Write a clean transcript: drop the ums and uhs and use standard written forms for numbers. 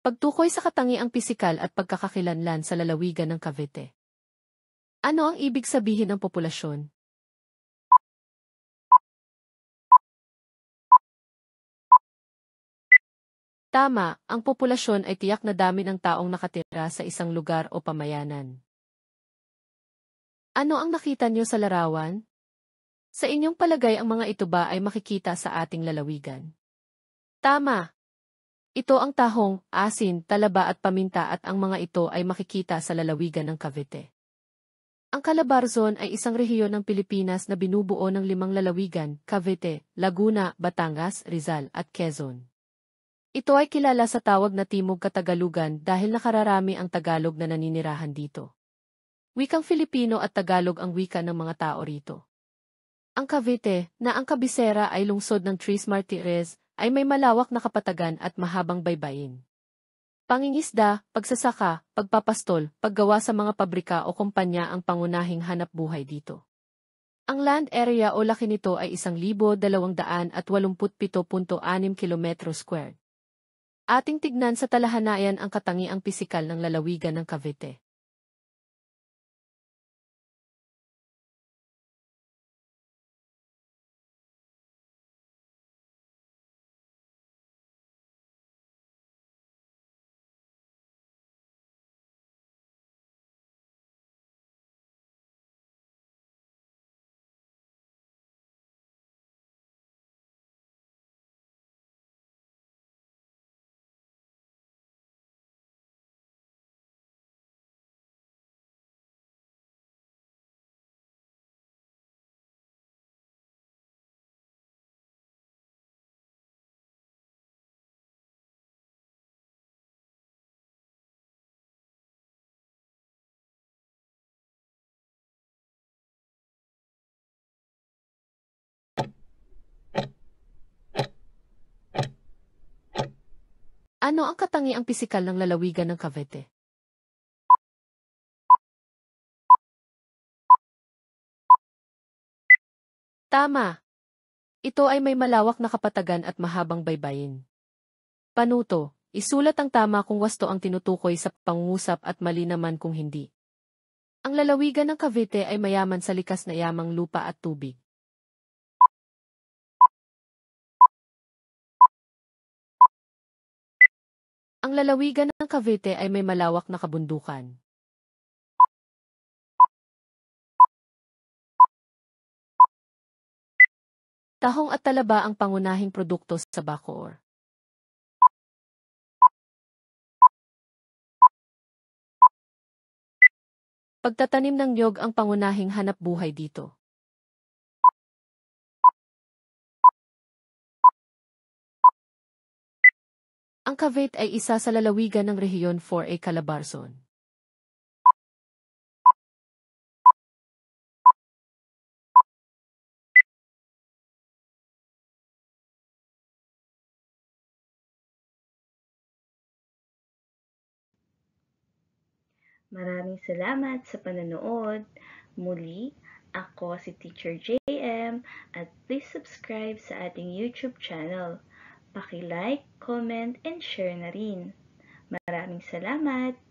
Pagtukoy sa katangiang pisikal at pagkakakilanlan sa lalawigan ng Cavite. Ano ang ibig sabihin ng populasyon? Tama, ang populasyon ay tiyak na dami ng taong nakatira sa isang lugar o pamayanan. Ano ang nakita niyo sa larawan? Sa inyong palagay ang mga ito ba ay makikita sa ating lalawigan? Tama! Ito ang tahong, asin, talaba at paminta at ang mga ito ay makikita sa lalawigan ng Cavite. Ang Calabarzon ay isang rehiyon ng Pilipinas na binubuo ng 5 lalawigan, Cavite, Laguna, Batangas, Rizal at Quezon. Ito ay kilala sa tawag na Timog Katagalugan dahil nakararami ang Tagalog na naninirahan dito. Wikang Filipino at Tagalog ang wika ng mga tao rito. Ang Cavite, na ang kabisera ay lungsod ng Tres Martires, ay may malawak na kapatagan at mahabang baybayin. Pangingisda, pagsasaka, pagpapastol, paggawa sa mga pabrika o kumpanya ang pangunahing hanapbuhay dito. Ang land area o laki nito ay 1,287.6 km². Ating tignan sa talahanayan ang katangiang pisikal ng lalawigan ng Cavite. Ano ang katangiang pisikal ng lalawigan ng Cavite? Tama! Ito ay may malawak na kapatagan at mahabang baybayin. Panuto, isulat ang tama kung wasto ang tinutukoy sa pangungusap at mali naman kung hindi. Ang lalawigan ng Cavite ay mayaman sa likas na yamang lupa at tubig. Ang lalawigan ng Cavite ay may malawak na kabundukan. Tahong at talaba ang pangunahing produkto sa Bacoor. Pagtatanim ng niyog ang pangunahing hanapbuhay dito. Ang Cavite ay isa sa lalawigan ng Rehiyon 4A Calabarzon. Maraming salamat sa panonood. Muli, ako si Teacher JM at please subscribe sa ating YouTube channel. Paki-like, comment, and share na rin. Maraming salamat!